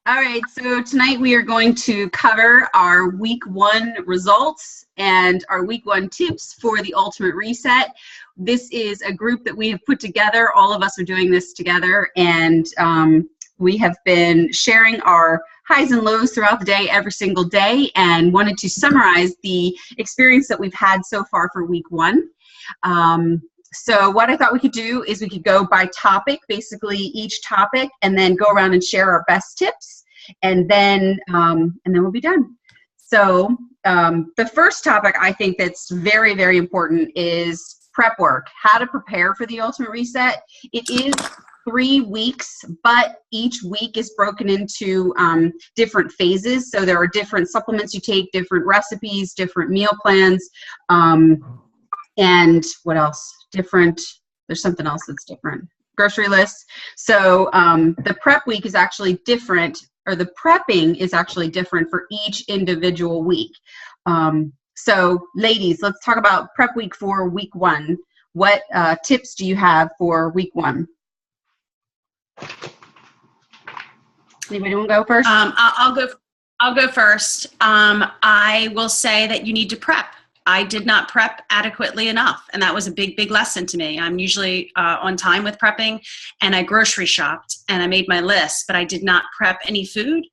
All right, so tonight we are going to cover our week 1 results and our week 1 tips for the Ultimate Reset. This is a group that we have put together. All of us are doing this together, and we have been sharing our highs and lows throughout the day, every single day, and wanted to summarize the experience that we've had so far for week 1. So what I thought we could do is we could go by topic, basically each topic, and then go around and share our best tips, and then we'll be done. So the first topic I think that's very, very important is prep work, how to prepare for the Ultimate Reset. It is 3 weeks, but each week is broken into different phases. So there are different supplements you take, different recipes, different meal plans, and what else? There's something else that's different. Grocery lists. So the prep week is actually different, or the prepping is actually different for each individual week. So ladies, let's talk about prep week for week 1. What tips do you have for week 1? Anybody want to go first? I'll go first. I will say that you need to prep. I did not prep adequately enough, and that was a big, big lesson to me. I'm usually on time with prepping, and I grocery shopped, and I made my list, but I did not prep any food,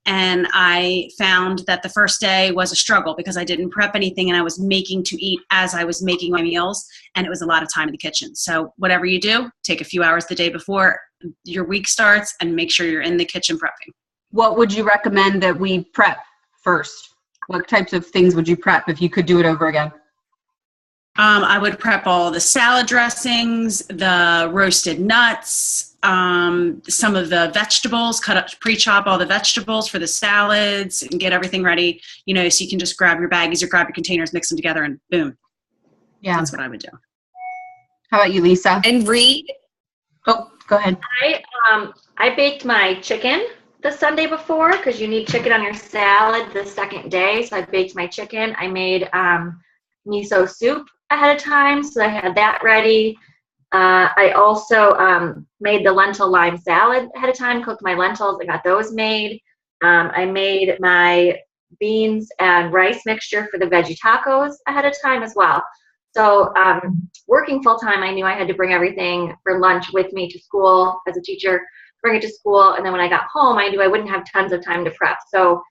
and I found that the first day was a struggle because I didn't prep anything, and I was making to eat as I was making my meals, and it was a lot of time in the kitchen. So whatever you do, take a few hours the day before your week starts and make sure you're in the kitchen prepping. What would you recommend that we prep first? What types of things would you prep if you could do it over again? I would prep all the salad dressings, the roasted nuts, some of the vegetables, cut up, pre-chop all the vegetables for the salads and get everything ready, so you can just grab your baggies or grab your containers, mix them together, and boom. Yeah. That's what I would do. How about you, Lisa? And read. Oh, go ahead. I baked my chicken the Sunday before because you need chicken on your salad the second day. So I baked my chicken. I made miso soup ahead of time, so I had that ready. I also made the lentil lime salad ahead of time, cooked my lentils and got those made. I made my beans and rice mixture for the veggie tacos ahead of time as well. So working full time, I knew I had to bring everything for lunch with me to school as a teacher, bring it to school, and then when I got home, I knew I wouldn't have tons of time to prep. So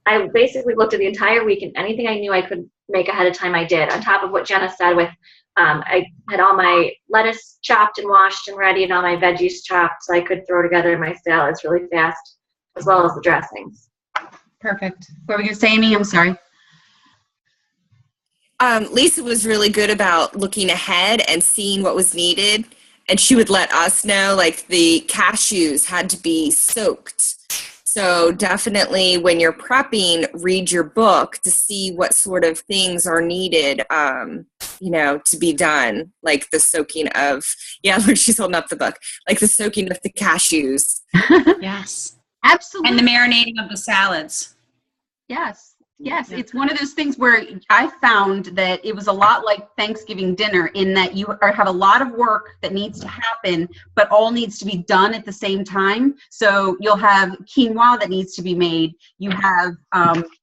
I basically looked at the entire week, and anything I knew I could make ahead of time, I did. On top of what Jenna said with, I had all my lettuce chopped and washed and ready, and all my veggies chopped, so I could throw together my salads really fast, as well as the dressings. Perfect. What were we going to say, Amy? I'm sorry. Lisa was really good about looking ahead and seeing what was needed. And she would let us know, like the cashews had to be soaked. So definitely when you're prepping, read your book to see what sort of things are needed, to be done. Like the soaking of, look, she's holding up the book, like the soaking of the cashews. Yes. Absolutely. And the marinating of the salads. Yes. Yes, it's one of those things where I found that it was a lot like Thanksgiving dinner in that you have a lot of work that needs to happen, but all needs to be done at the same time. So you'll have quinoa that needs to be made. You have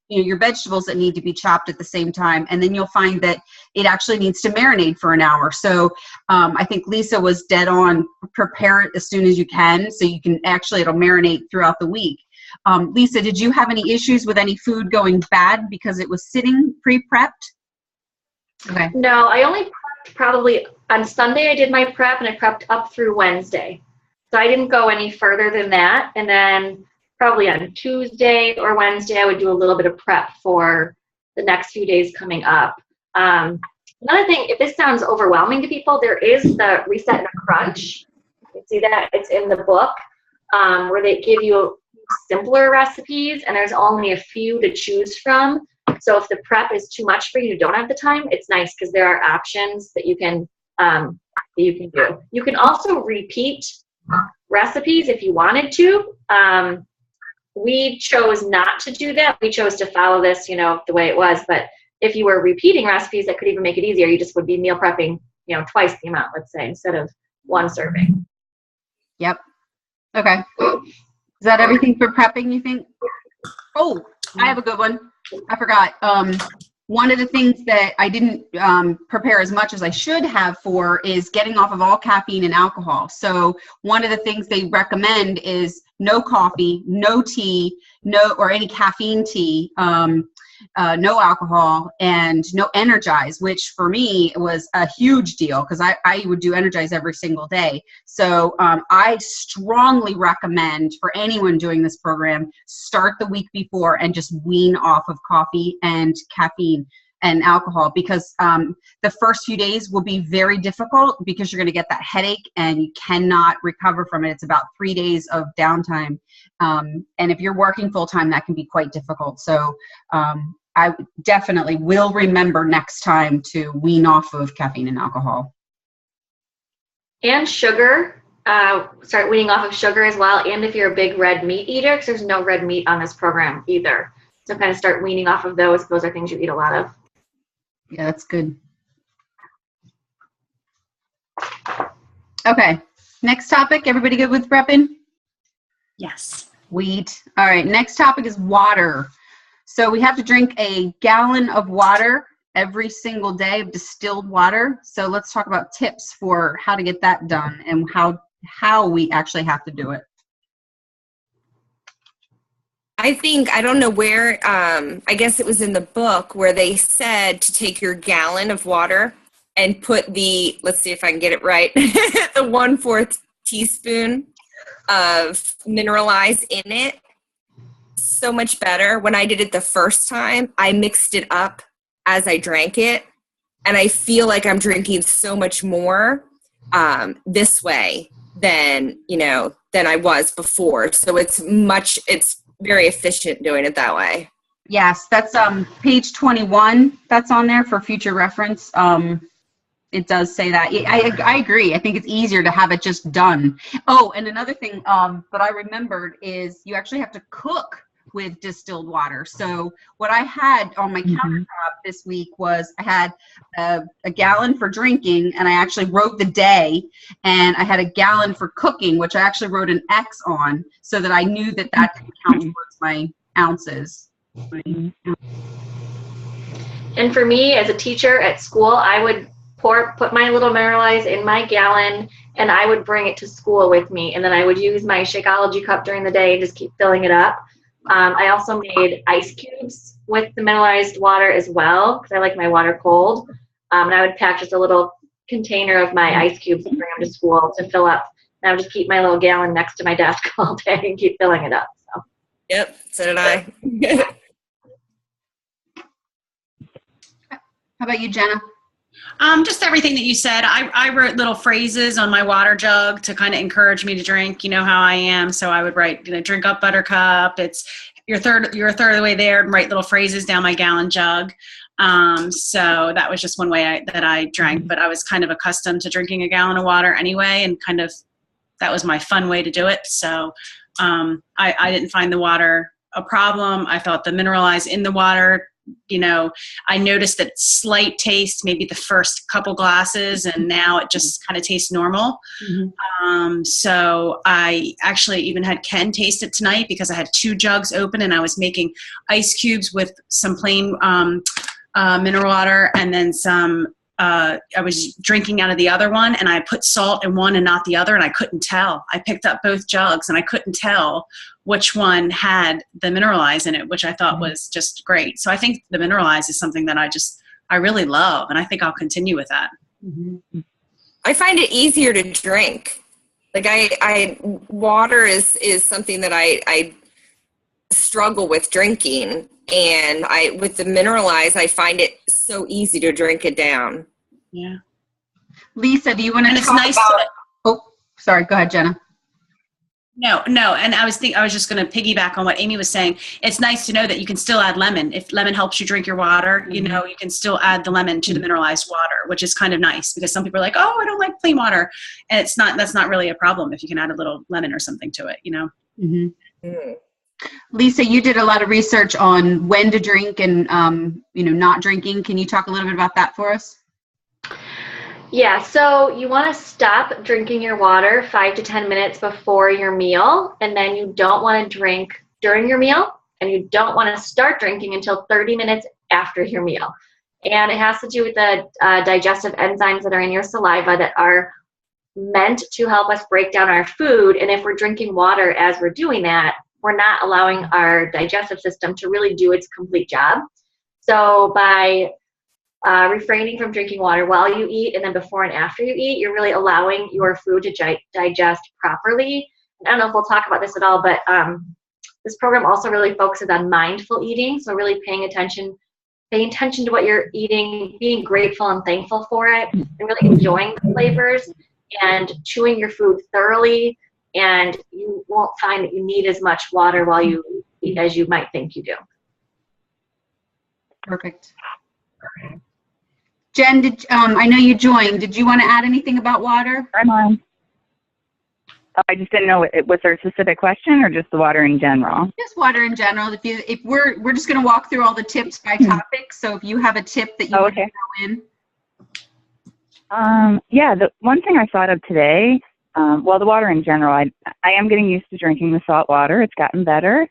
your vegetables that need to be chopped at the same time. And then you'll find that it actually needs to marinate for an hour. So I think Lisa was dead on. Prepare it as soon as you can so you can it'll marinate throughout the week. Lisa, did you have any issues with any food going bad because it was sitting pre-prepped? Okay. No, I only prepped probably on Sunday. I did my prep and I prepped up through Wednesday. So I didn't go any further than that. And then probably on Tuesday or Wednesday, I would do a little bit of prep for the next few days coming up. Another thing, if this sounds overwhelming to people, there is the Reset and a Crunch. You can see that it's in the book where they give you simpler recipes, and there's only a few to choose from. So if the prep is too much for you, you don't have the time, it's nice because there are options that you can do. You can also repeat recipes if you wanted to. We chose not to do that. We chose to follow this, the way it was. But if you were repeating recipes, that could even make it easier. You just would be meal prepping, twice the amount, let's say, instead of one serving. Yep. Okay. Is that everything for prepping, you think? Oh, I have a good one. I forgot. One of the things that I didn't prepare as much as I should have for is getting off of all caffeine and alcohol. So one of the things they recommend is no coffee, no tea, or any caffeine tea, no alcohol, and no Energize, which for me was a huge deal because I would do Energize every single day. So I strongly recommend for anyone doing this program, start the week before and just wean off of coffee and caffeine and alcohol, because the first few days will be very difficult because you're going to get that headache and you cannot recover from it. It's about 3 days of downtime. And if you're working full time, that can be quite difficult. So I definitely will remember next time to wean off of caffeine and alcohol. And sugar. Start weaning off of sugar as well. And if you're a big red meat eater, because there's no red meat on this program either. So kind of start weaning off of those. Those are things you eat a lot of. Yeah, that's good. Okay, next topic. Everybody good with prepping? Yes. Sweet. All right, next topic is water. So we have to drink a gallon of water every single day of distilled water. So let's talk about tips for how to get that done and how we actually have to do it. I think, I don't know where, I guess it was in the book where they said to take your gallon of water and put the, let's see if I can get it right, the 1/4 teaspoon of Mineralize in it. So much better. When I did it the first time, I mixed it up as I drank it. And I feel like I'm drinking so much more this way than I was before. So it's very efficient doing it that way. Yes, that's page 21. That's on there for future reference. It does say that. I agree. I think it's easier to have it just done. Oh, and another thing that I remembered is you actually have to cook with distilled water. So what I had on my countertop this week was I had a gallon for drinking, and I actually wrote the day, and I had a gallon for cooking, which I actually wrote an X on so that I knew that could count towards my ounces. And for me as a teacher at school, I would put my little Mineralize in my gallon, and I would bring it to school with me, and then I would use my Shakeology cup during the day and just keep filling it up. I also made ice cubes with the mineralized water as well, because I like my water cold. And I would pack just a little container of my ice cubes and bring them to school to fill up. And I would just keep my little gallon next to my desk all day and keep filling it up. So. Yep, so did I. How about you, Jenna? Just everything that you said. I wrote little phrases on my water jug to kind of encourage me to drink. You know how I am, so I would write, drink up, buttercup. It's you're a third of the way there, and write little phrases down my gallon jug. So that was just one way that I drank, but I was kind of accustomed to drinking a gallon of water anyway, and kind of that was my fun way to do it. So I didn't find the water a problem. I thought the Mineralize in the water, I noticed that slight taste, maybe the first couple glasses, and now it just kind of tastes normal. So I actually even had Ken taste it tonight because I had 2 jugs open and I was making ice cubes with some plain mineral water, and then some I was drinking out of the other one, and I put salt in one and not the other, and I couldn't tell. I picked up both jugs and I couldn't tell which one had the Mineralize in it, which I thought was just great. So I think the Mineralize is something that I really love, and I think I'll continue with that. I find it easier to drink. Like water is something that I struggle with drinking, and with the Mineralize, I find it so easy to drink it down. Yeah. Lisa, do you want to talk about? Oh, sorry. Go ahead, Jenna. No. And I was just going to piggyback on what Amy was saying. It's nice to know that you can still add lemon. If lemon helps you drink your water, you can still add the lemon to the mineralized water, which is kind of nice because some people are like, oh, I don't like plain water. And that's not really a problem if you can add a little lemon or something to it, Lisa, you did a lot of research on when to drink and, not drinking. Can you talk a little bit about that for us? Yeah, so you want to stop drinking your water 5 to 10 minutes before your meal, and then you don't want to drink during your meal, and you don't want to start drinking until 30 minutes after your meal. And it has to do with the digestive enzymes that are in your saliva that are meant to help us break down our food. And if we're drinking water as we're doing that, we're not allowing our digestive system to really do its complete job. So by refraining from drinking water while you eat and then before and after you eat, you're really allowing your food to digest properly. I don't know if we'll talk about this at all, but this program also really focuses on mindful eating. So really paying attention to what you're eating, being grateful and thankful for it, and really enjoying the flavors and chewing your food thoroughly. And you won't find that you need as much water while you eat as you might think you do. Perfect. Jen, I know you joined. Did you want to add anything about water? I'm on. I just didn't know, was there a specific question or just the water in general? Just water in general. If we're just going to walk through all the tips by topic. So if you have a tip that you want to throw in. Yeah, the one thing I thought of today, well, the water in general, I am getting used to drinking the salt water. It's gotten better.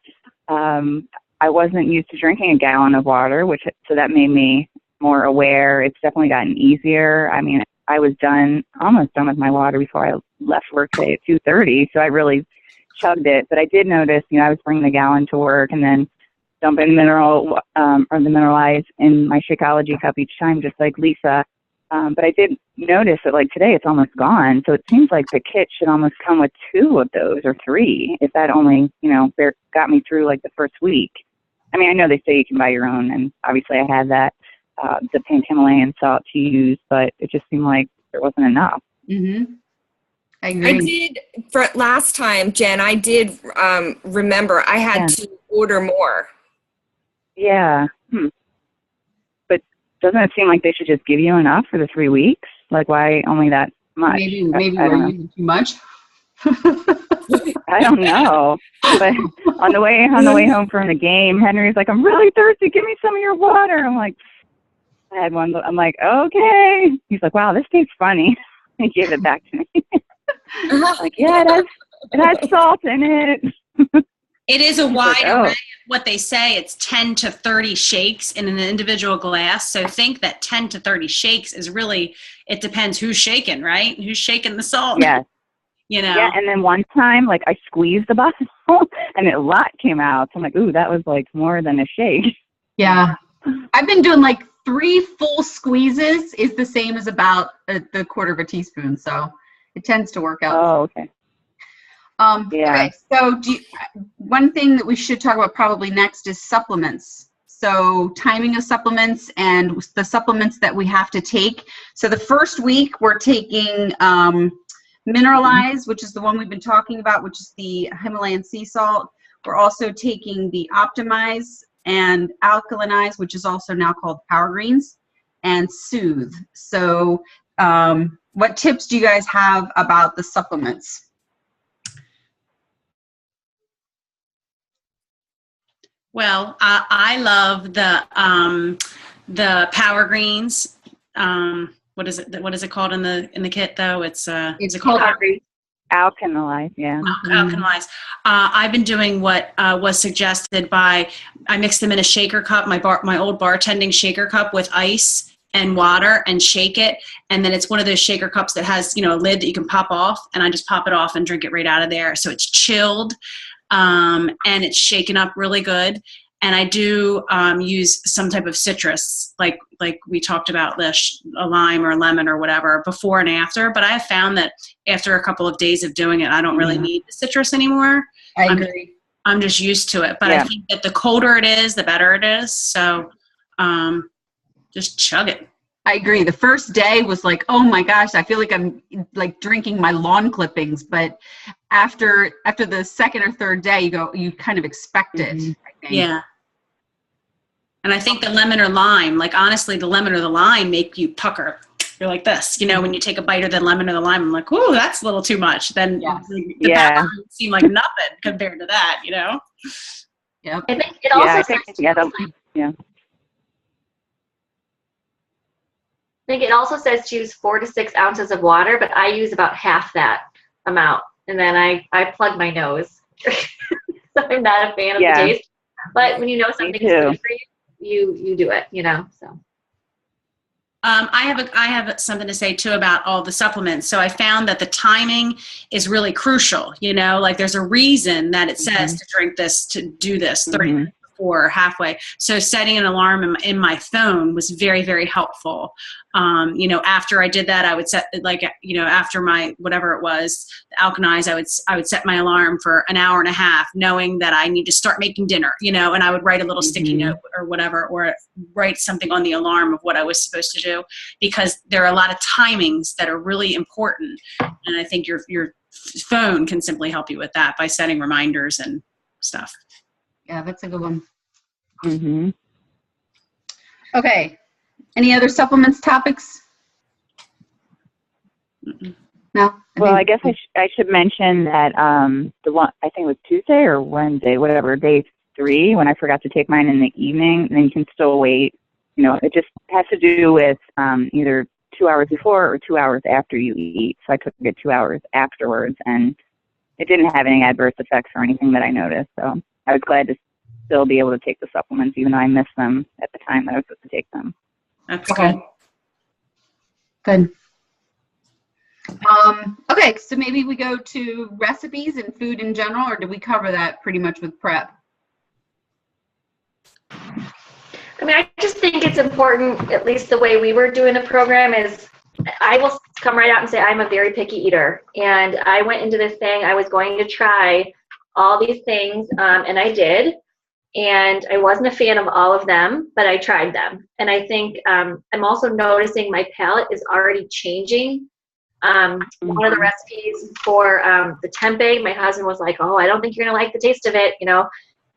I wasn't used to drinking a gallon of water, so that made me more aware. It's definitely gotten easier. I mean, I was almost done with my water before I left work today at 2:30, so I really chugged it. But I did notice, I was bringing the gallon to work and then dumping mineral or the mineralized in my Shakeology cup each time, just like Lisa. But I did notice that, like, today it's almost gone. So it seems like the kit should almost come with 2 of those or 3, if that only, got me through, like, the first week. I mean, I know they say you can buy your own, and obviously I had that, the pink Himalayan salt to use, but it just seemed like there wasn't enough. Mm-hmm. I agree. I did, for last time, Jen, I did remember I had to order more. Yeah. But doesn't it seem like they should just give you enough for the 3 weeks? Like, why only that much? Maybe we're using too much. I don't know. But on the way home from the game, Henry's like, "I'm really thirsty. Give me some of your water." I'm like, I had one. I'm like, "Okay." He's like, "Wow, this tastes funny." He gave it back to me. I'm like, "Yeah, it has salt in it." It is a wide array of what they say. It's 10 to 30 shakes in an individual glass. So think that 10 to 30 shakes is really, it depends who's shaking, right? Who's shaking the salt. Yes. Yeah, and then one time, like, I squeezed the bottle and a lot came out. So I'm like, ooh, that was like more than a shake. Yeah. I've been doing like 3 full squeezes is the same as about the quarter of a teaspoon. So it tends to work out. Oh, okay. Yeah. Okay, so one thing that we should talk about probably next is supplements. So timing of supplements and the supplements that we have to take. So the first week we're taking Mineralize, which is the one we've been talking about, which is the Himalayan sea salt. We're also taking the Optimize and Alkalinize, which is also now called Power Greens, and Soothe. So what tips do you guys have about the supplements? Well, I love the Power Greens. What is it called in the kit though? It's called Alkalinize. Yeah. Alkalinize. I've been doing what was suggested I mixed them in a shaker cup, my old bartending shaker cup with ice and water, and shake it. And then it's one of those shaker cups that has, a lid that you can pop off, and I just pop it off and drink it right out of there. So it's chilled, and it's shaken up really good. And I do use some type of citrus, like we talked about, Lish, a lime or a lemon or whatever, before and after. But I have found that after a couple of days of doing it, I don't really need the citrus anymore. I agree. I'm just used to it. But I think that the colder it is, the better it is. So just chug it. I agree. The first day was like, oh my gosh, I feel like I'm like drinking my lawn clippings. But after the second or third day, you kind of expect it. I think. Yeah. And I think the lemon or lime, like honestly, the lemon or the lime make you pucker. You're like this, when you take a bite of the lemon or the lime, I'm like, ooh, that's a little too much. Then the power would seem like nothing compared to that, Yep. I think it also think it also says to use 4 to 6 ounces of water, but I use about half that amount. And then I plug my nose. So I'm not a fan of the taste. But when you know something's good for you, you do it, you know, so. I have something to say too about all the supplements. So I found that the timing is really crucial. You know, like there's a reason that it says to drink this, to do this 30 minutes before or halfway. So setting an alarm in my phone was very, very helpful. You know, after I did that, I would set, like, you know, after my whatever it was, Alkanize, I would set my alarm for an hour and a half, knowing that I need to start making dinner. You know, and I would write a little sticky note or whatever, or write something on the alarm of what I was supposed to do, because there are a lot of timings that are really important. And I think your phone can simply help you with that by setting reminders and stuff. Yeah, that's a good one. Okay. Any other supplements topics? No. Well, I guess I should mention that the one, I think it was Tuesday or Wednesday, whatever, day 3, when I forgot to take mine in the evening, and then you can still wait. You know, it just has to do with either 2 hours before or 2 hours after you eat. So I took it 2 hours afterwards, and it didn't have any adverse effects or anything that I noticed. So I was glad to still be able to take the supplements, even though I missed them at the time that I was supposed to take them. That's good. Good. Okay, so maybe we go to recipes and food in general, or did we cover that pretty much with prep? I mean, I just think it's important, at least the way we were doing the program is, I will come right out and say I'm a very picky eater. And I went into this thing, I was going to try all these things, and I did. And I wasn't a fan of all of them, but I tried them. And I think I'm also noticing my palate is already changing. One of the recipes for the tempeh, my husband was like, "Oh, I don't think you're going to like the taste of it," you know.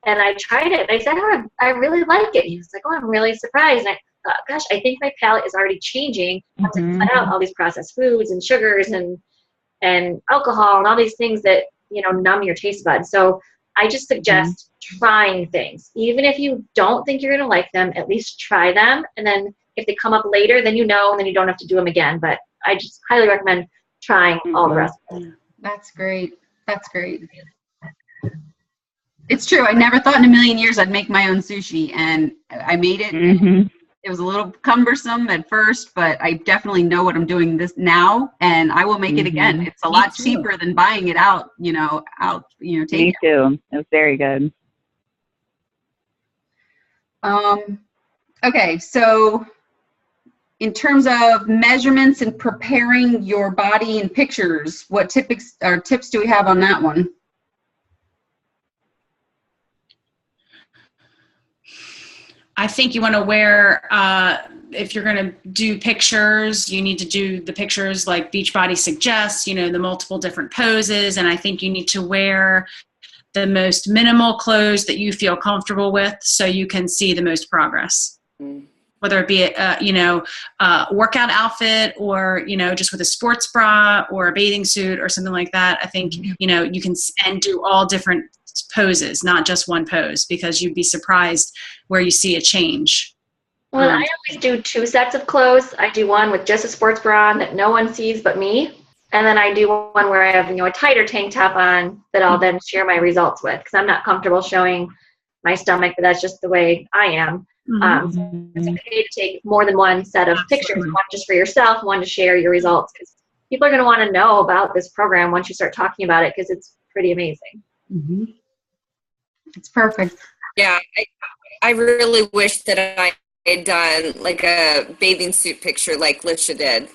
And I tried it, and I said, "Oh, I really like it." And he was like, "Oh, I'm really surprised." And I thought, gosh, I think my palate is already changing once I cut out all these processed foods and sugars and alcohol and all these things that, you know, numb your taste buds. So I just suggest trying things. Even if you don't think you're going to like them, at least try them. And then if they come up later, then you know, and then you don't have to do them again. But I just highly recommend trying all the recipes. That's great. That's great. It's true. I never thought in a million years I'd make my own sushi, and I made it. It was a little cumbersome at first, but I definitely know what I'm doing this now, and I will make it again. It's a lot cheaper than buying it out, Me too. It was very good. Okay, so in terms of measurements and preparing your body in pictures, what tips do we have on that one? I think you want to wear, if you're going to do pictures, you need to do the pictures like Beachbody suggests, you know, the multiple different poses. And I think you need to wear the most minimal clothes that you feel comfortable with so you can see the most progress. Whether it be a workout outfit or, you know, just with a sports bra or a bathing suit or something like that. I think, you know, you can and do all different poses, not just one pose, because you'd be surprised where you see a change. Well, I always do 2 sets of clothes. I do one with just a sports bra on that no one sees but me. And then I do one where I have, you know, a tighter tank top on that I'll then share my results with, because I'm not comfortable showing my stomach, but that's just the way I am. So it's okay to take more than one set of pictures, one just for yourself, one to share your results, because people are going to want to know about this program once you start talking about it, because it's pretty amazing. It's perfect. Yeah, I really wish that I had done like a bathing suit picture like Lisha did.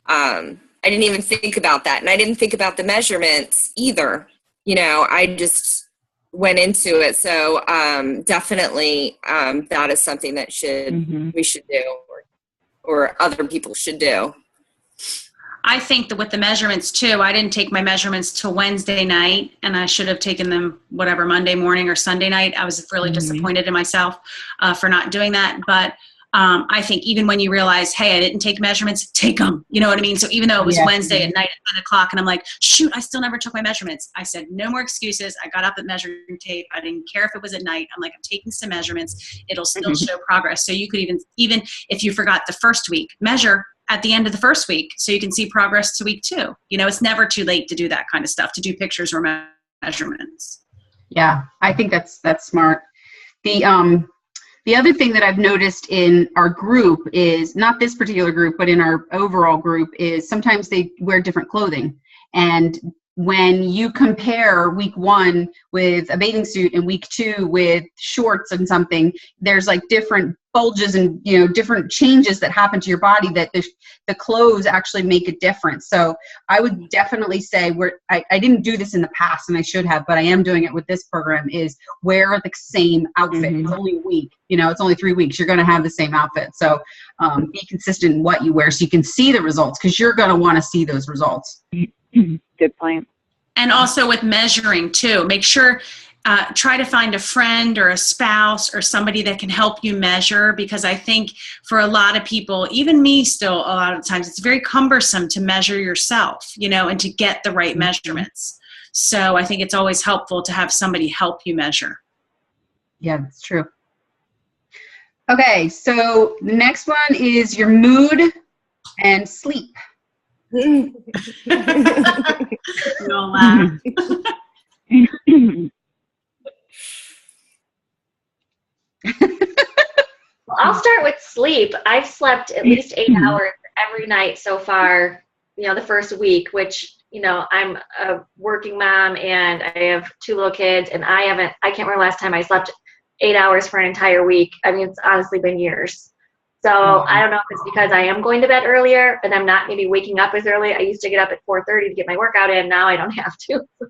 I didn't even think about that. And I didn't think about the measurements either. You know, I just went into it. So definitely that is something that we should do or other people should do. I think that with the measurements too, I didn't take my measurements till Wednesday night, and I should have taken them whatever Monday morning or Sunday night. I was really disappointed in myself for not doing that. But I think even when you realize, hey, I didn't take measurements, take them. You know what I mean? So even though it was Wednesday at night at 10 o'clock and I'm like, shoot, I still never took my measurements. I said, no more excuses. I got up at measuring tape. I didn't care if it was at night. I'm like, I'm taking some measurements. It'll still show progress. So you could even if you forgot the first week, measure at the end of the first week so you can see progress to week 2. You know, it's never too late to do that kind of stuff, to do pictures or measurements. Yeah, I think that's smart. The other thing that I've noticed in our group is, not this particular group, but in our overall group, is sometimes they wear different clothing. And when you compare week 1 with a bathing suit and week 2 with shorts and something, there's like different bulges and, you know, different changes that happen to your body, that the clothes actually make a difference. So I would definitely say, I didn't do this in the past and I should have, but I am doing it with this program, is wear the same outfit. Mm-hmm. It's only a week, you know, it's only 3 weeks. You're going to have the same outfit. So be consistent in what you wear so you can see the results, because you're going to want to see those results. Good point. And also with measuring too, make sure, try to find a friend or a spouse or somebody that can help you measure, because I think for a lot of people, even me still, a lot of times it's very cumbersome to measure yourself, you know, and to get the right measurements. So I think it's always helpful to have somebody help you measure. Yeah, that's true. Okay, so the next one is your mood and sleep. You'll laugh. Well, I'll start with sleep. I've slept at least 8 hours every night so far, you know, the first week, which, you know, I'm a working mom and I have 2 little kids, and I can't remember last time I slept 8 hours for an entire week. I mean, it's honestly been years. So I don't know if it's because I am going to bed earlier and I'm not maybe waking up as early. I used to get up at 4:30 to get my workout in. Now I don't have to. So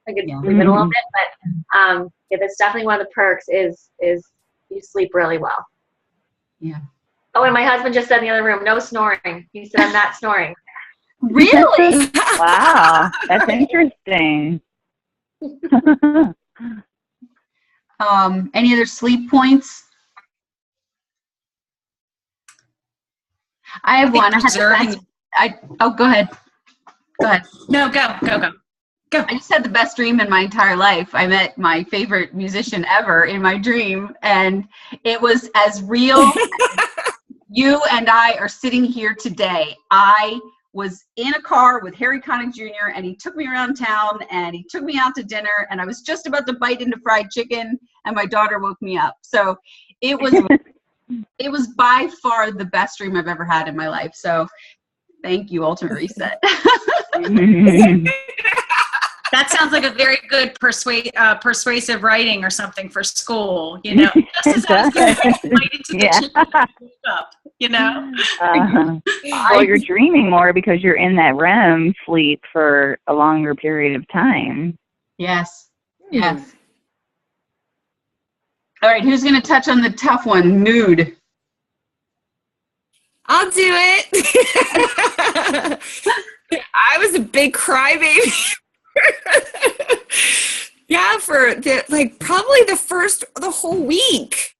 I could sleep in a little bit, but yeah, that's definitely one of the perks is you sleep really well. Yeah. Oh, and my husband just said in the other room, no snoring. He said, I'm not snoring. Really? Wow, that's interesting. Any other sleep points? I have one. Go ahead. Go ahead. No, go. I just had the best dream in my entire life. I met my favorite musician ever in my dream, and it was as real as you and I are sitting here today. I was in a car with Harry Connick Jr., and he took me around town, and he took me out to dinner, and I was just about to bite into fried chicken, and my daughter woke me up. So it was by far the best dream I've ever had in my life. So thank you, Ultimate Reset. That sounds like a very good persuasive writing or something for school, you know. Just as I was getting invited to the chicken up, you know. Well, you're dreaming more because you're in that REM sleep for a longer period of time. Yes. Yes. All right, who's going to touch on the tough one, mood? I'll do it. I was a big crybaby. Yeah, for probably the whole week.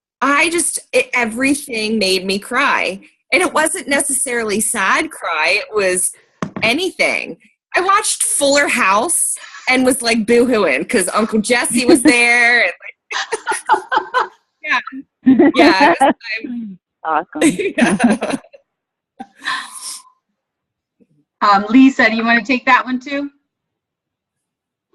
Everything made me cry. And it wasn't necessarily sad cry, it was anything. I watched Fuller House and was like boo-hooing because Uncle Jesse was there. And yeah. Awesome. Yeah. Lisa, do you want to take that one too?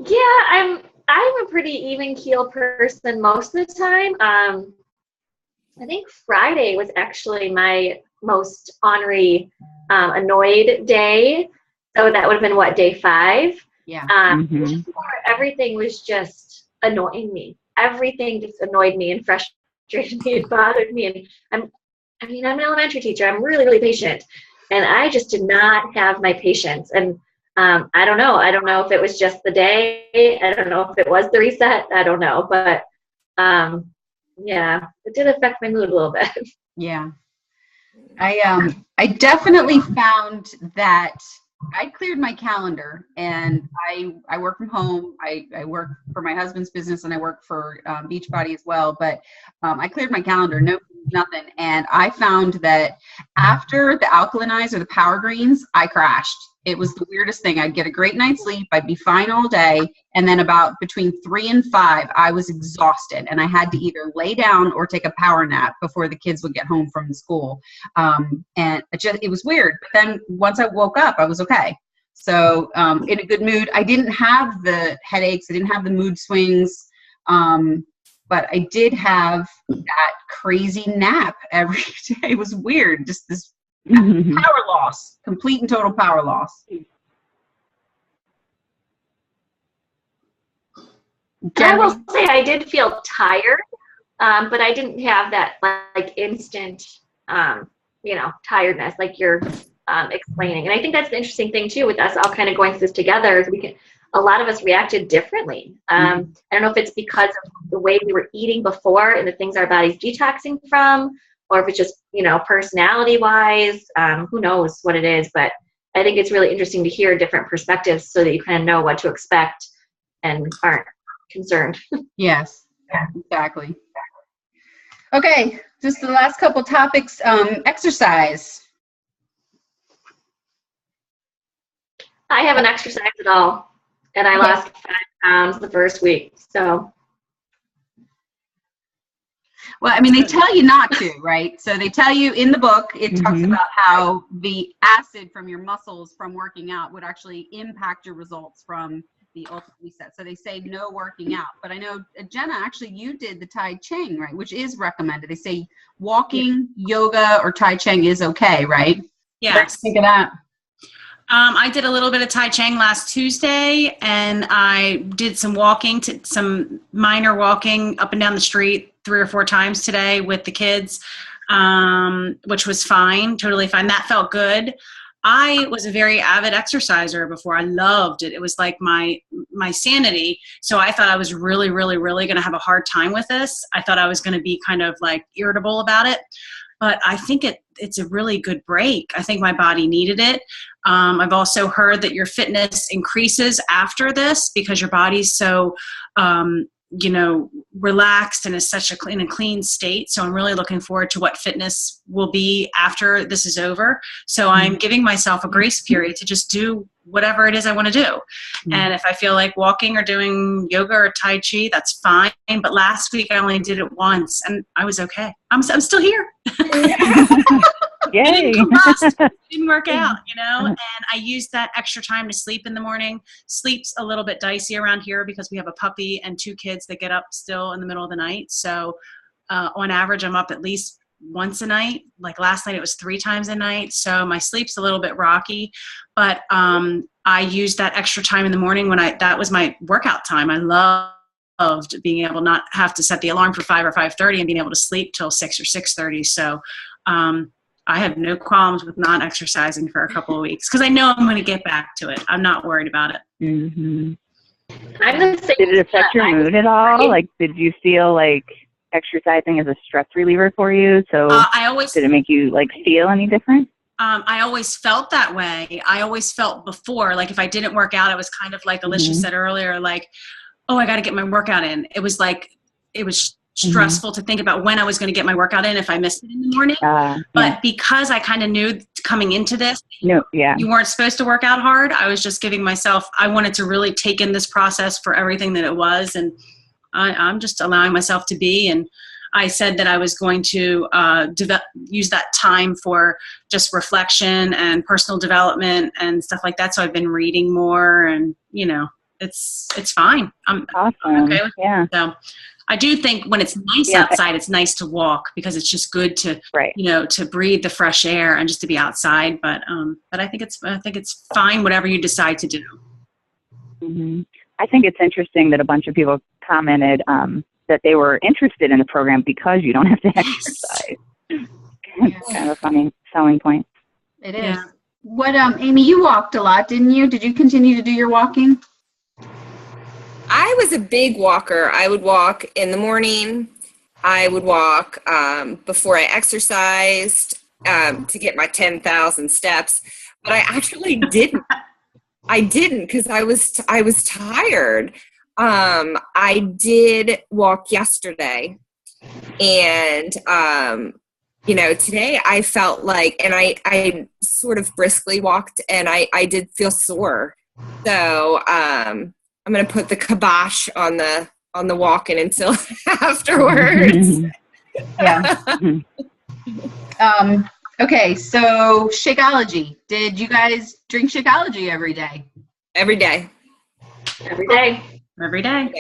Yeah, I'm a pretty even keel person most of the time. I think Friday was actually my most ornery, annoyed day. So that would have been day 5. Yeah. Everything was just annoying me. Everything just annoyed me and frustrated me and bothered me. And I'm an elementary teacher. I'm really, really patient. And I just did not have my patience. And I don't know. I don't know if it was just the day. I don't know if it was the reset. I don't know. But yeah, it did affect my mood a little bit. Yeah. I definitely found that I cleared my calendar, and I work from home. I work for my husband's business, and I work for Beachbody as well. But I cleared my calendar. No nothing. And I found that after the alkalinized or the power greens, I crashed. It was the weirdest thing. I'd get a great night's sleep. I'd be fine all day. And then about between 3 and 5, I was exhausted. And I had to either lay down or take a power nap before the kids would get home from school. And it was weird. But then once I woke up, I was okay. So in a good mood. I didn't have the headaches. I didn't have the mood swings. But I did have that crazy nap every day. It was weird. Just this power loss, complete and total power loss. I will say I did feel tired, but I didn't have that like instant, tiredness like you're explaining. And I think that's the interesting thing too with us all kind of going through this together is a lot of us reacted differently. I don't know if it's because of the way we were eating before and the things our body's detoxing from, or if it's just, personality-wise, who knows what it is. But I think it's really interesting to hear different perspectives so that you kind of know what to expect and aren't concerned. Yes, exactly. Okay, just the last couple topics. Exercise. I haven't exercised at all, and I lost 5 pounds the first week. So. Well, I mean, they tell you not to, right? So they tell you in the book, it talks about how the acid from your muscles from working out would actually impact your results from the ultimate reset. So they say no working out. But I know, Jenna, actually you did the Tai Chi, right? Which is recommended. They say walking, yoga, or Tai Chi is okay, right? Yes. What do you think of that? I did a little bit of Tai Chi last Tuesday, and I did some walking, some minor walking up and down the street 3 or 4 times today with the kids, which was fine, totally fine. That felt good. I was a very avid exerciser before. I loved it. It was like my sanity. So I thought I was really, really, really going to have a hard time with this. I thought I was going to be kind of like irritable about it. But I think it's a really good break. I think my body needed it. I've also heard that your fitness increases after this because your body's so, relaxed and is such in a clean state. So I'm really looking forward to what fitness will be after this is over. So I'm giving myself a grace period to just do whatever it is I want to do. And if I feel like walking or doing yoga or Tai Chi, that's fine. But last week I only did it once and I was okay. I'm still here. Yay. Didn't work out, and I used that extra time to sleep in the morning. Sleep's a little bit dicey around here because we have a puppy and 2 kids that get up still in the middle of the night. So on average, I'm up at least once a night. Like last night, it was 3 times a night. So my sleep's a little bit rocky, but I used that extra time in the morning that was my workout time. I loved being able not have to set the alarm for 5 or 5:30 and being able to sleep till 6 or 6:30. So I have no qualms with not exercising for a couple of weeks because I know I'm going to get back to it. I'm not worried about it. Did it affect your mood at all? Like, did you feel like exercising is a stress reliever for you? So did it make you feel any different? I always felt that way. I always felt before, like if I didn't work out, it was kind of like Alicia said earlier, like, oh, I got to get my workout in. It was stressful to think about when I was going to get my workout in if I missed it in the morning. But because I kind of knew coming into this, you weren't supposed to work out hard. I was just giving myself, I wanted to really take in this process for everything that it was. And I'm just allowing myself to be. And I said that I was going to use that time for just reflection and personal development and stuff like that. So I've been reading more and, it's fine. I'm okay with it. So I do think when it's nice outside, it's nice to walk because it's just good to, to breathe the fresh air and just to be outside. But I think it's fine, whatever you decide to do. I think it's interesting that a bunch of people commented that they were interested in the program because you don't have to exercise. It's kind of a funny selling point. It is. Yeah. What, Amy, you walked a lot, didn't you? Did you continue to do your walking? I was a big walker. I would walk in the morning. I would walk before I exercised to get my 10,000 steps. But I actually didn't. I didn't because I was tired. I did walk yesterday, And, you know, today I felt like, and I sort of briskly walked, and I did feel sore. So I'm going to put the kibosh on the walking until afterwards. Yeah. Okay, so Shakeology. Did you guys drink Shakeology every day? Every day. Every day. Every day.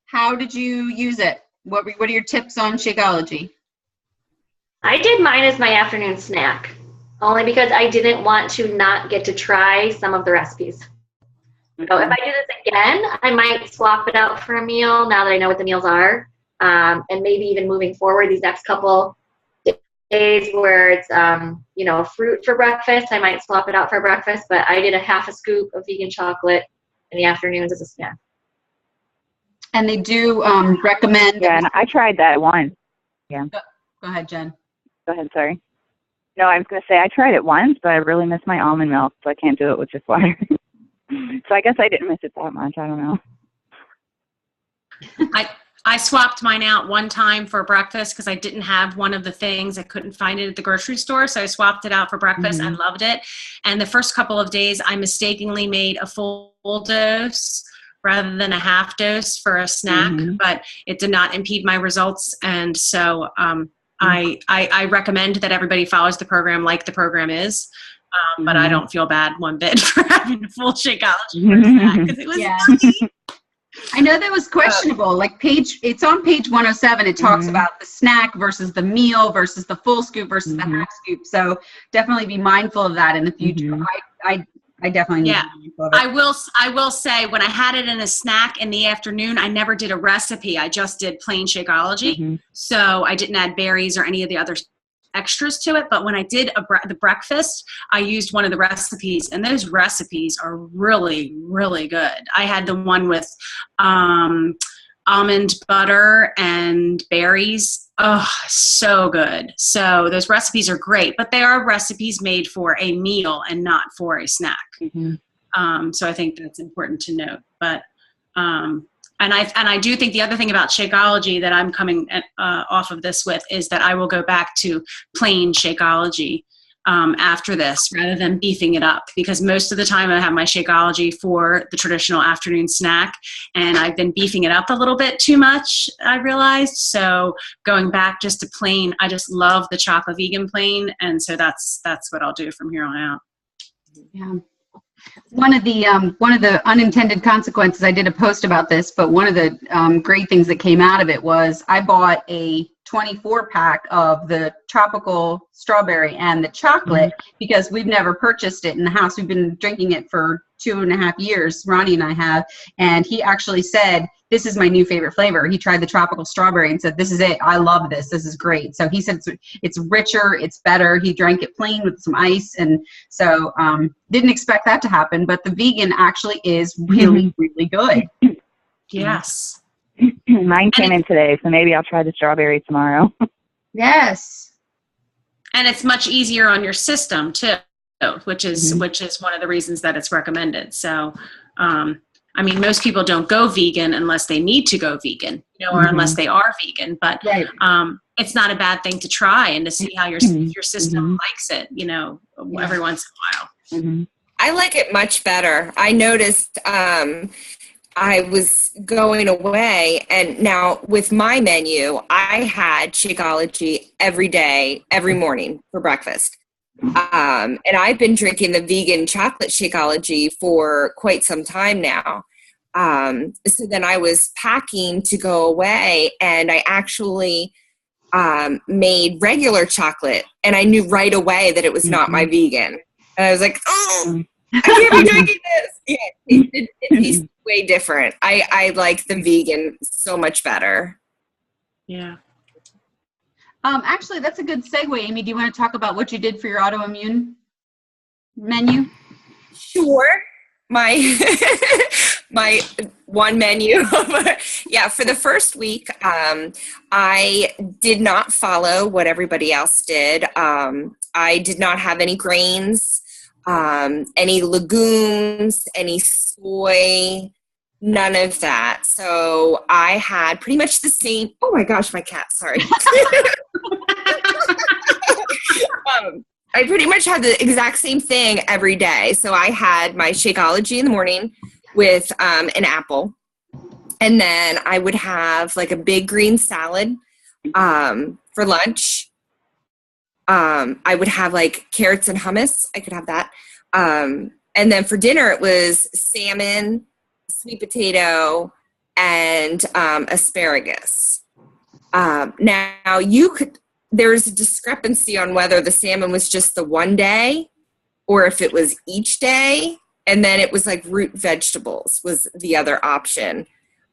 How did you use it? What are your tips on Shakeology? I did mine as my afternoon snack, only because I didn't want to not get to try some of the recipes. So if I do this again, I might swap it out for a meal now that I know what the meals are. And maybe even moving forward these next couple days where it's, you know, fruit for breakfast, I might swap it out for breakfast. But I did a half a scoop of vegan chocolate in the afternoons as a snack. And they do recommend. Yeah, and I tried that once. Yeah. Go ahead, Jen. Go ahead, sorry. No, I was going to say I tried it once, but I really miss my almond milk, so I can't do it with just water. So I guess I didn't miss it that much. I don't know. I swapped mine out one time for breakfast because I didn't have one of the things. I couldn't find it at the grocery store, so I swapped it out for breakfast. I loved it. And the first couple of days, I mistakenly made a full dose rather than a half dose for a snack, but it did not impede my results. And so I recommend that everybody follows the program like the program is. But I don't feel bad one bit for having a full Shakeology for a snack because it was yummy. I know that was questionable. Like it's on page 107. It talks about the snack versus the meal versus the full scoop versus the half scoop. So definitely be mindful of that in the future. I definitely need to be mindful of it. I will say when I had it in a snack in the afternoon, I never did a recipe. I just did plain Shakeology. So I didn't add berries or any of the other extras to it. But when I did the breakfast, I used one of the recipes, and those recipes are really, really good. I had the one with almond butter and berries. Oh, so good. So those recipes are great, but they are recipes made for a meal and not for a snack. So I think that's important to note. But and I do think the other thing about Shakeology that I'm coming off of this with is that I will go back to plain Shakeology after this rather than beefing it up, because most of the time I have my Shakeology for the traditional afternoon snack, and I've been beefing it up a little bit too much, I realized. So going back just to plain, I just love the chocolate vegan plain, and so that's what I'll do from here on out. Yeah. One of the unintended consequences, I did a post about this, but one of the great things that came out of it was I bought a 24 pack of the tropical strawberry and the chocolate because we've never purchased it in the house. We've been drinking it for 2.5 years, Ronnie and I have, and he actually said, this is my new favorite flavor. He tried the tropical strawberry and said, this is it. I love this. This is great. So he said it's richer, it's better. He drank it plain with some ice. And so didn't expect that to happen, but the vegan actually is really, really good. Yes. Mine came in today, so maybe I'll try the strawberry tomorrow. Yes. And it's much easier on your system too, which is one of the reasons that it's recommended. So, I mean, most people don't go vegan unless they need to go vegan, or unless they are vegan. But it's not a bad thing to try and to see how your system likes it. Every once in a while. I like it much better. I noticed I was going away, and now with my menu, I had Shakeology every day, every morning for breakfast. And I've been drinking the vegan chocolate Shakeology for quite some time now. So then I was packing to go away, and I actually made regular chocolate, and I knew right away that it was not my vegan. And I was like, oh, I can't be drinking this. Yeah, it tastes way different. I like the vegan so much better. Yeah. Actually, that's a good segue. Amy, do you want to talk about what you did for your autoimmune menu? Sure. My my one menu. Yeah, for the first week, I did not follow what everybody else did. I did not have any grains, any legumes, any soy, none of that. So I had pretty much the same. Oh my gosh, my cat, sorry. I pretty much had the exact same thing every day. So I had my Shakeology in the morning with an apple. And then I would have like a big green salad for lunch. I would have like carrots and hummus. I could have that. And then for dinner, it was salmon, sweet potato, and asparagus. Now there's a discrepancy on whether the salmon was just the one day or if it was each day. And then it was like root vegetables was the other option.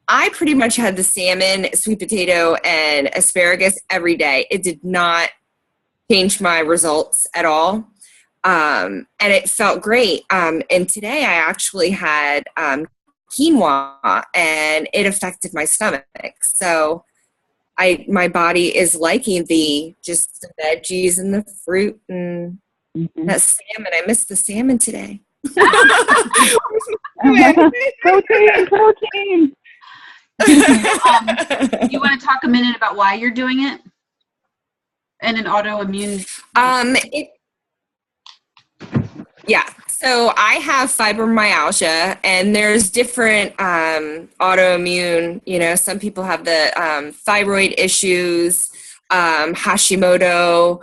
I pretty much had the salmon, sweet potato, and asparagus every day. It did not change my results at all. And it felt great. And today I actually had quinoa, and it affected my stomach. So my body is liking the veggies and the fruit and that salmon. I missed the salmon today. Protein. You want to talk a minute about why you're doing it? And an autoimmune? Yeah. So I have fibromyalgia, and there's different autoimmune, some people have the thyroid issues, Hashimoto,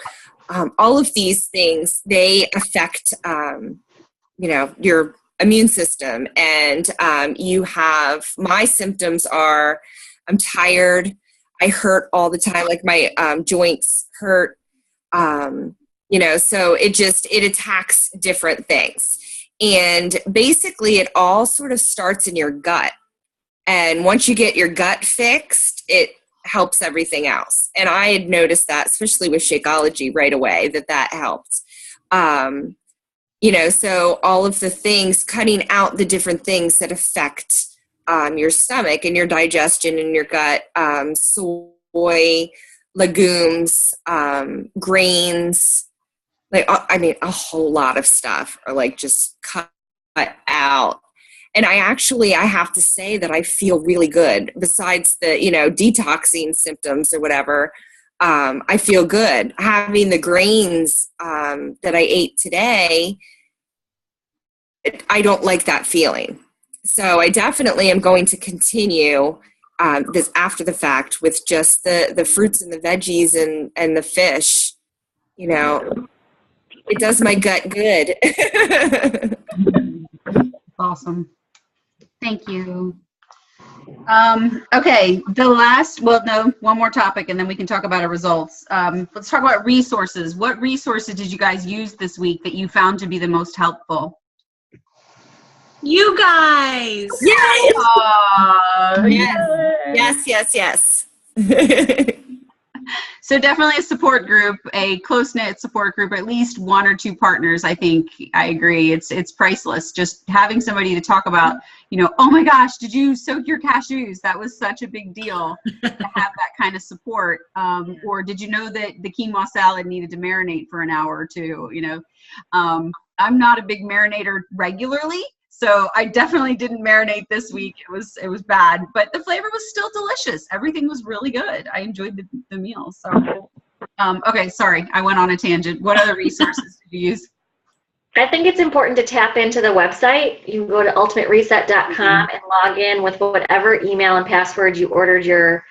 all of these things, they affect, your immune system. And my symptoms are, I'm tired, I hurt all the time, like my joints hurt, so it attacks different things. And basically it all sort of starts in your gut. And once you get your gut fixed, it helps everything else. And I had noticed that, especially with Shakeology right away, that helped. So all of the things, cutting out the different things that affect your stomach and your digestion and your gut, soy, legumes, grains, a whole lot of stuff are like just cut out. And I have to say that I feel really good. Besides the, detoxing symptoms or whatever, I feel good. Having the grains that I ate today, I don't like that feeling. So I definitely am going to continue this after the fact with just the fruits and the veggies and the fish. It does my gut good. Awesome. Thank you. Okay, one more topic, and then we can talk about our results. Let's talk about resources. What resources did you guys use this week that you found to be the most helpful? You guys! Yes! Yes. So definitely a support group, a close-knit support group, at least one or two partners. I think I agree. It's priceless. Just having somebody to talk about, oh my gosh, did you soak your cashews? That was such a big deal to have that kind of support. Or did you know that the quinoa salad needed to marinate for an hour or two? I'm not a big marinator regularly, so I definitely didn't marinate this week. It was bad, but the flavor was still delicious. Everything was really good. I enjoyed the meal. So, okay, sorry, I went on a tangent. What other resources did you use? I think it's important to tap into the website. You can go to ultimatereset.com and log in with whatever email and password you ordered your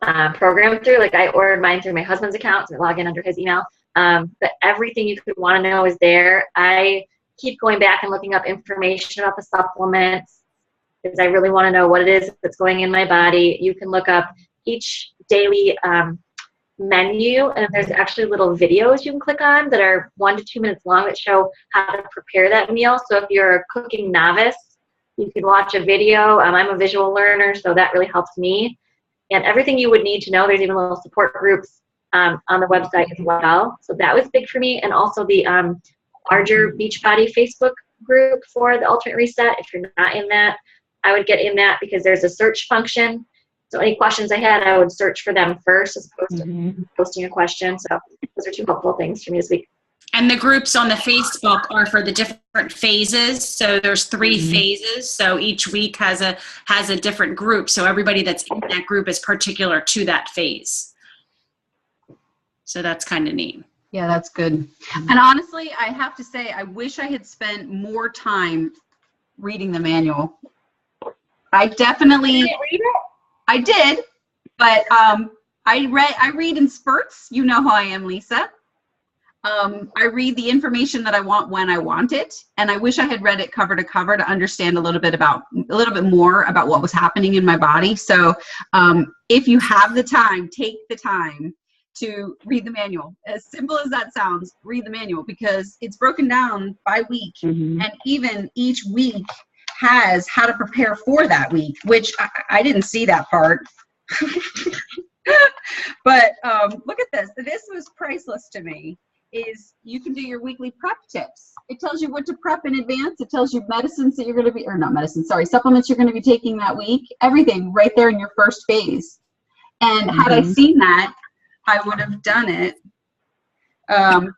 program through. Like I ordered mine through my husband's account, so I log in under his email. But everything you could want to know is there. I keep going back and looking up information about the supplements because I really want to know what it is that's going in my body. You can look up each daily menu, and there's actually little videos you can click on that are 1 to 2 minutes long that show how to prepare that meal. So if you're a cooking novice, you can watch a video. I'm a visual learner, so that really helps me. And everything you would need to know, there's even little support groups on the website as well. So that was big for me. And also the larger Beachbody Facebook group for the Ultimate Reset. If you're not in that, I would get in that because there's a search function. So any questions I had, I would search for them first as opposed to posting a question. So those are two helpful things for me this week. And the groups on the Facebook are for the different phases. So there's 3 phases. So each week has a different group. So everybody that's in that group is particular to that phase. So that's kind of neat. Yeah, that's good. And honestly, I have to say, I wish I had spent more time reading the manual. I definitely, You didn't read it? I did, but I read in spurts. You know how I am, Lisa. I read the information that I want when I want it, and I wish I had read it cover to cover to understand a little bit more about what was happening in my body. So if you have the time, take the time to read the manual. As simple as that sounds, read the manual, because it's broken down by week, and even each week has how to prepare for that week, which I didn't see that part. But look at this. This was priceless to me. Is you can do your weekly prep tips. It tells you what to prep in advance. It tells you medicines that you're going to be, or not medicines, sorry, supplements you're going to be taking that week. Everything right there in your first phase. And had I seen that, I would have done it. But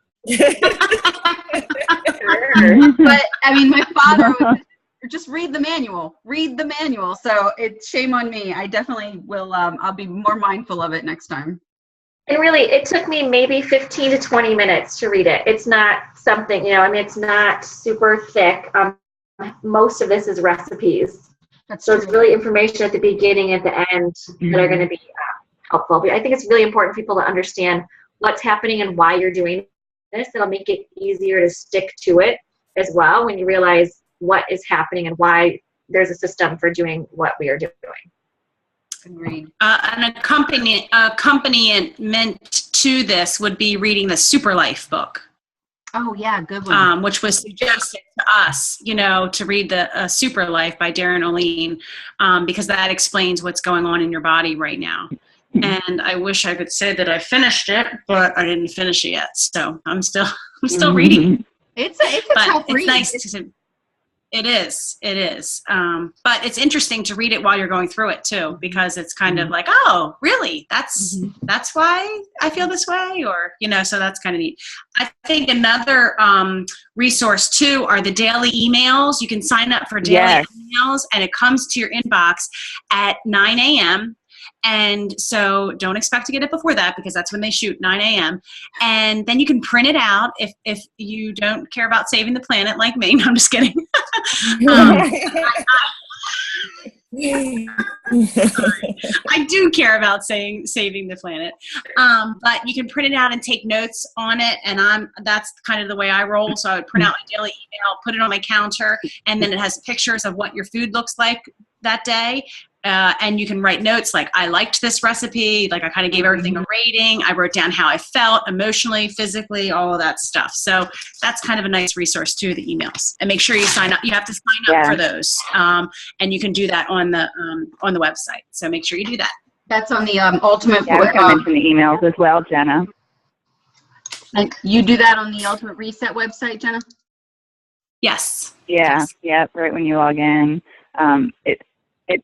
I mean, my father would just read the manual. Read the manual. So it's shame on me. I definitely will. I'll be more mindful of it next time. And really, it took me maybe 15 to 20 minutes to read it. It's not something, it's not super thick. Most of this is recipes. So it's really information at the beginning and at the end that are going to be helpful. But I think it's really important for people to understand what's happening and why you're doing this. It'll make it easier to stick to it as well when you realize what is happening and why there's a system for doing what we are doing. Agreed. An accompaniment to this would be reading the Super Life book. Oh yeah, good one. Which was suggested to us, to read the Super Life by Darren O'Lean, because that explains what's going on in your body right now. And I wish I could say that I finished it, but I didn't finish it yet. So I'm still reading. It's a tough read. It's nice to. It is. But it's interesting to read it while you're going through it too, because it's kind of like, oh, really? That's why I feel this way, or so that's kind of neat. I think another resource too are the daily emails. You can sign up for daily emails, and it comes to your inbox at 9 a.m. And so don't expect to get it before that, because that's when they shoot, 9 a.m. And then you can print it out if you don't care about saving the planet like me. No, I'm just kidding. I do care about saving the planet. But you can print it out and take notes on it. And that's kind of the way I roll. So I would print out my daily email, put it on my counter, and then it has pictures of what your food looks like that day. And you can write notes like, I liked this recipe. Like I kind of gave everything a rating. I wrote down how I felt emotionally, physically, all of that stuff. So that's kind of a nice resource too, the emails. And make sure you sign up. You have to sign up for those. And you can do that on the website. So make sure you do that. That's on the Ultimate. Yeah, I was going to mention the emails as well, Jenna. And you do that on the Ultimate Reset website, Jenna? Yes. Yeah, right when you log in.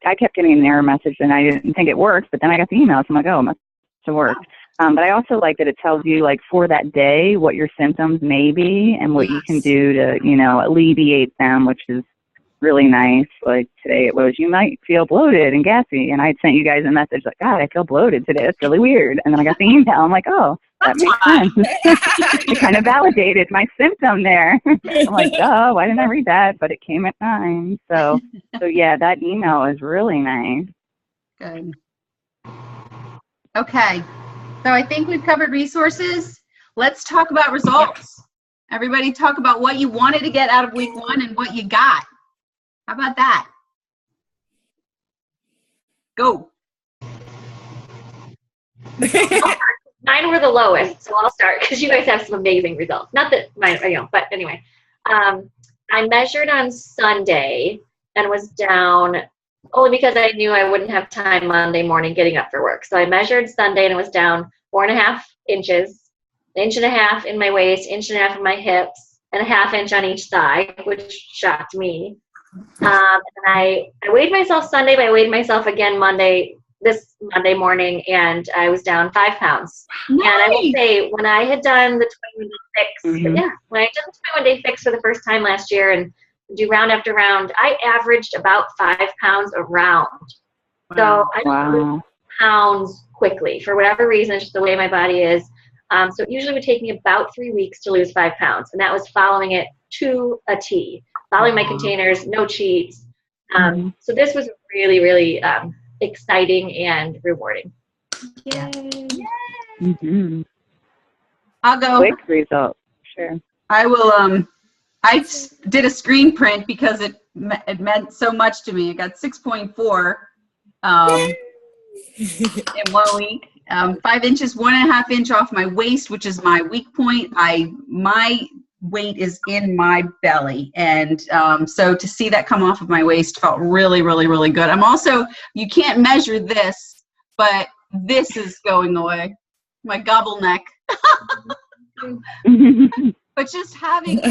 I kept getting an error message, and I didn't think it worked, but then I got the email, so I'm like, oh, it must have worked. But I also like that it tells you, like, for that day, what your symptoms may be and what you can do to, alleviate them, which is really nice. Like, today it was, you might feel bloated and gassy, and I sent you guys a message like, God, I feel bloated today. It's really weird. And then I got the email. I'm like, oh, that makes sense. It kind of validated my symptom there. I'm like, oh, why didn't I read that? But it came at 9. So yeah, that email is really nice. Good. Okay. So I think we've covered resources. Let's talk about results. Everybody talk about what you wanted to get out of week 1 and what you got. How about that? Go. 9 were the lowest, so I'll start because you guys have some amazing results. Not that mine, but anyway. I measured on Sunday and was down only because I knew I wouldn't have time Monday morning getting up for work. So I measured Sunday and it was down 4.5 inches, 1.5 inches in my waist, 1.5 inches in my hips, and 1/2 inch on each thigh, which shocked me. And I weighed myself Sunday, but I weighed myself again Monday this Monday morning, and I was down 5 pounds. Nice. And I will say, when I had done the 21-day fix, when I did the 21-day fix for the first time last year and do round after round, I averaged about 5 pounds a round. So I lose pounds quickly for whatever reason. It's just the way my body is. So it usually would take me about 3 weeks to lose 5 pounds, and that was following it to a T, following my containers, no cheats. So this was really, really exciting and rewarding. Yay. I'll go. Quick result. Sure. I will. I did a screen print because it meant so much to me. I got 6.4 in 1 week. 5 inches, 1.5 inch off my waist, which is my weak point. My weight is in my belly, and so to see that come off of my waist felt really, really, really good. I'm also, you can't measure this, but this is going away, my gobble neck. But just having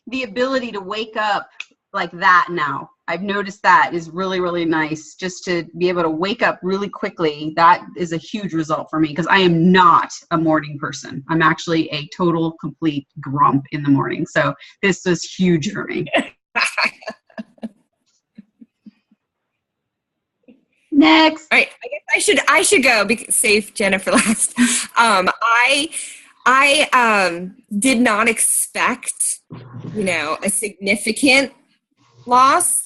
the ability to wake up like that now, I've noticed that is really, really nice. Just to be able to wake up really quickly, that is a huge result for me, because I am not a morning person. I'm actually a total, complete grump in the morning. So this was huge for me. Next. All right, I guess I should go. Save Jennifer last. I did not expect, a significant loss.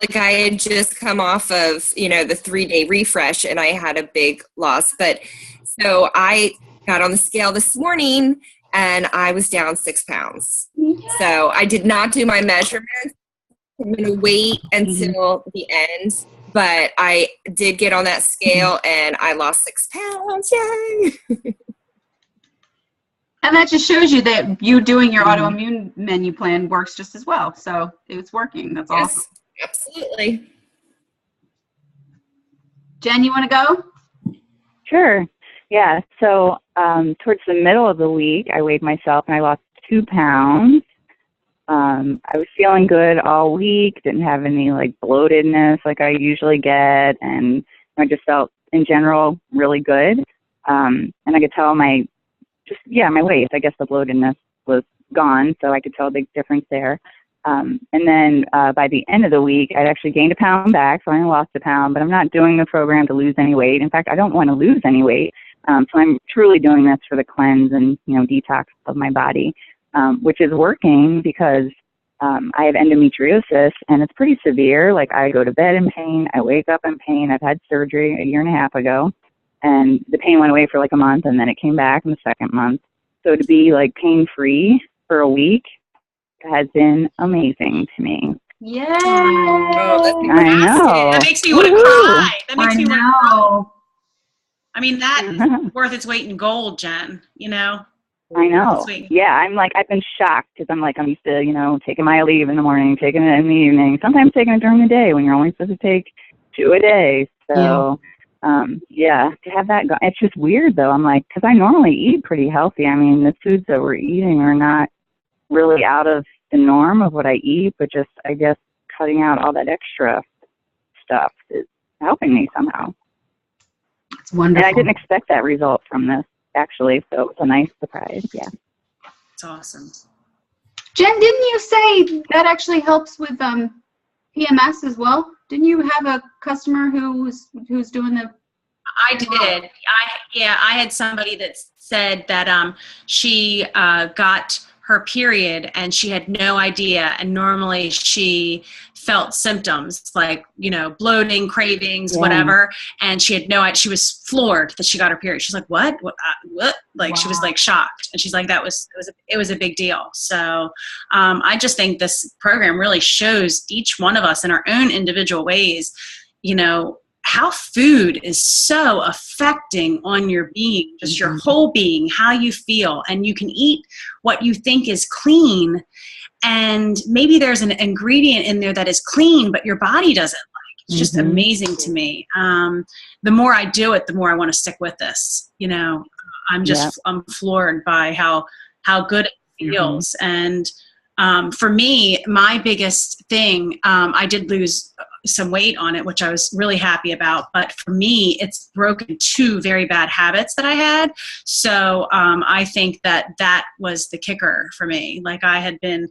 Like I had just come off of, the 3-day refresh, and I had a big loss. But so I got on the scale this morning, and I was down 6 pounds. So I did not do my measurements. I'm going to wait until the end. But I did get on that scale, and I lost 6 pounds. Yay! And that just shows you that you doing your autoimmune menu plan works just as well. So it's working. That's awesome. Absolutely. Jen, you want to go? Sure. Yeah. So towards the middle of the week, I weighed myself, and I lost 2 pounds. I was feeling good all week, didn't have any bloatedness like I usually get, and I just felt in general really good. And I could tell my waist, I guess the bloatedness was gone, so I could tell a big difference there. And then by the end of the week, I'd actually gained a pound back, so I only lost a pound, but I'm not doing the program to lose any weight. In fact, I don't want to lose any weight. So I'm truly doing this for the cleanse and, detox of my body. Which is working because I have endometriosis, and it's pretty severe. Like, I go to bed in pain, I wake up in pain. I've had surgery 1.5 years ago, and the pain went away for a month, and then it came back in the second month. So to be pain-free for a week has been amazing to me. Yay! Oh, I know. That makes me want to cry. That makes me want to cry. I mean, that's worth its weight in gold, Jen, I know. Yeah, I've been shocked because I'm used to, taking my leave in the morning, taking it in the evening, sometimes taking it during the day when you're only supposed to take 2 a day. So, to have that go, it's just weird though. because I normally eat pretty healthy. I mean, the foods that we're eating are not really out of the norm of what I eat, but just, I guess, cutting out all that extra stuff is helping me somehow. It's wonderful. And I didn't expect that result from this, actually, so it was a nice surprise. Yeah. It's awesome. Jen, didn't you say that actually helps with PMS as well? Didn't you have a customer who's doing the? I did. I had somebody that said that she got her period and she had no idea, and normally she felt symptoms like bloating, cravings, whatever, and she had no idea. She was floored that she got her period. She's like, what She was shocked, and she's like, it was a big deal. So I just think this program really shows each one of us in our own individual ways how food is so affecting on your being, just your whole being, how you feel. And you can eat what you think is clean, and maybe there's an ingredient in there that is clean, but your body doesn't like. It's just amazing to me. The more I do it, the more I want to stick with this. I'm floored by how good it feels. And for me, my biggest thing, I did lose some weight on it, which I was really happy about. But for me, it's broken 2 very bad habits that I had. So I think that was the kicker for me. Like I had been,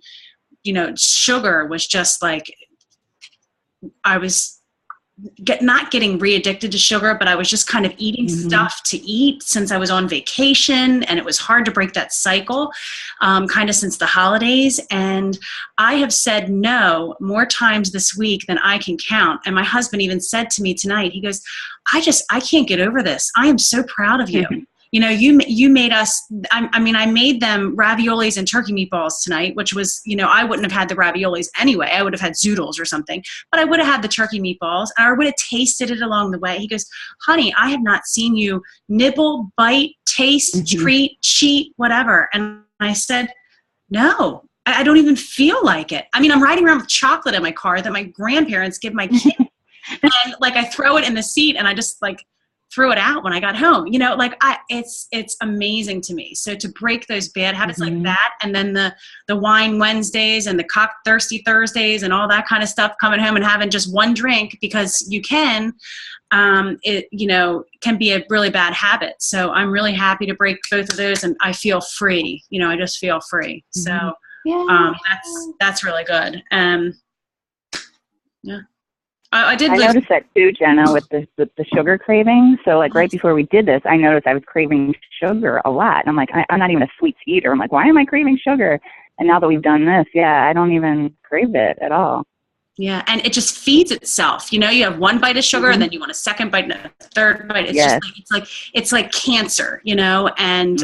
sugar was just like, I was not getting re-addicted to sugar, but I was just kind of eating stuff to eat since I was on vacation, and it was hard to break that cycle kind of since the holidays. And I have said no more times this week than I can count. And my husband even said to me tonight, he goes, I can't get over this. I am so proud of you. You made us, I made them raviolis and turkey meatballs tonight, which was, I wouldn't have had the raviolis anyway. I would have had zoodles or something, but I would have had the turkey meatballs, and I would have tasted it along the way. He goes, honey, I have not seen you nibble, bite, taste, treat, cheat, whatever. And I said, no, I don't even feel like it. I'm riding around with chocolate in my car that my grandparents give my kids. And I throw it in the seat, and I just threw it out when I got home. It's amazing to me. So to break those bad habits like that, and then the wine Wednesdays and the cock thirsty Thursdays and all that kind of stuff, coming home and having just one drink because you can, it can be a really bad habit. So I'm really happy to break both of those, and I feel free. I just feel free. So that's really good. Yeah. I noticed that too, Jenna, with the sugar craving. So right before we did this, I noticed I was craving sugar a lot. And I'm like, I'm not even a sweets eater. I'm like, why am I craving sugar? And now that we've done this, I don't even crave it at all. Yeah, and it just feeds itself. You have one bite of sugar, and then you want a second bite and a third bite. It's just it's like cancer, and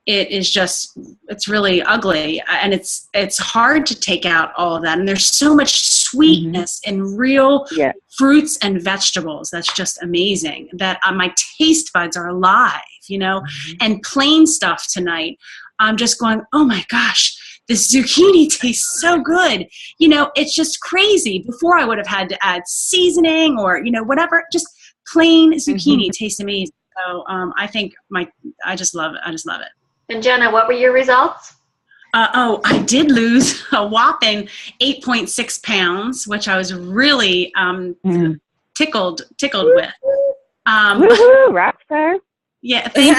it is just, it's really ugly, and it's hard to take out all of that. And there's so much sweetness in real fruits and vegetables. That's just amazing that my taste buds are alive, and plain stuff tonight. I'm just going, oh my gosh, this zucchini tastes so good. It's just crazy. Before I would have had to add seasoning or, whatever, just plain zucchini tastes amazing. So I think I just love it. I just love it. And Jenna, what were your results? I did lose a whopping 8.6 pounds, which I was really tickled with. Woohoo, rock star. Yeah, thank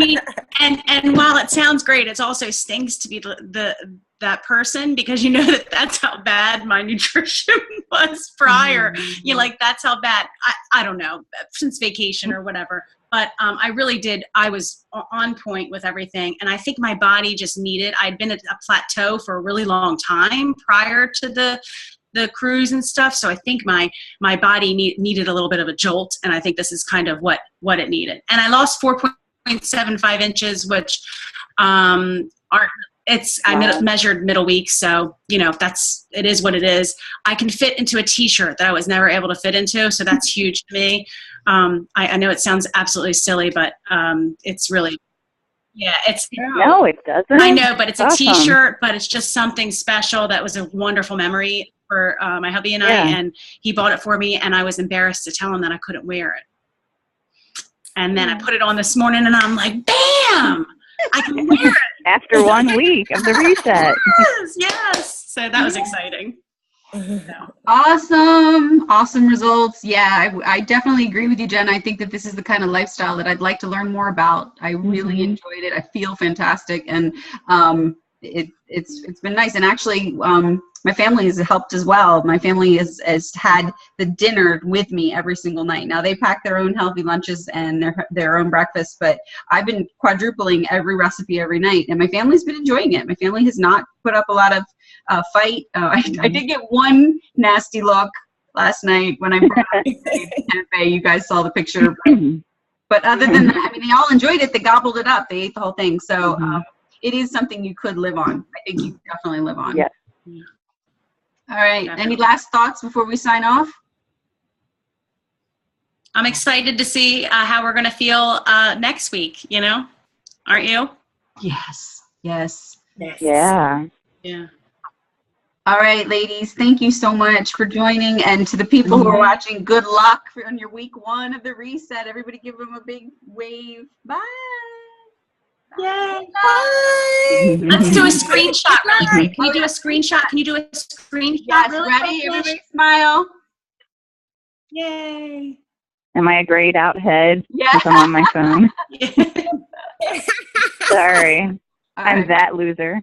you. And while it sounds great, it also stings to be that person, because that's how bad my nutrition was prior. That's how bad. I don't know, since vacation or whatever. But I really did. I was on point with everything. And I think my body just I'd been at a plateau for a really long time prior to the cruise and stuff. So I think my body needed a little bit of a jolt. And I think this is kind of what it needed. And I lost 4.75 inches, which I measured middle week. So, it is what it is. I can fit into a t-shirt that I was never able to fit into. So that's huge to me. I know it sounds absolutely silly, but it's really, no, it doesn't. I know, but it's a t-shirt, but it's just something special. That was a wonderful memory for my hubby and I, and he bought it for me, and I was embarrassed to tell him that I couldn't wear it. And then I put it on this morning, and I'm like, bam, I can wear it. After 1 week of the reset. Yes. So that was exciting. Awesome results. Yeah, I definitely agree with you, Jen. I think that this is the kind of lifestyle that I'd like to learn more about. I really enjoyed it. I feel fantastic, and it's been nice. And actually, my family has helped as well. My family has had the dinner with me every single night. Now they pack their own healthy lunches and their own breakfast, but I've been quadrupling every recipe every night, and my family's been enjoying it. My family has not put up a lot of fight. I did get one nasty look last night when I brought out the cafe. You guys saw the picture, but other than that, they all enjoyed it. They gobbled it up. They ate the whole thing. So it is something you could live on. I think you definitely live on. Yeah. All right. Any last thoughts before we sign off? I'm excited to see how we're going to feel next week. Aren't you? Yes. Yeah. All right, ladies, thank you so much for joining. And to the people who are watching, good luck on your week 1 of the reset. Everybody give them a big wave. Bye. Yay. Bye. Let's do a screenshot really quick. Can you do a screenshot? Yes, really ready? quick? Everybody smile. Yay. Am I a grayed out head Yeah. since I'm on my phone? Sorry. All I'm right. that loser.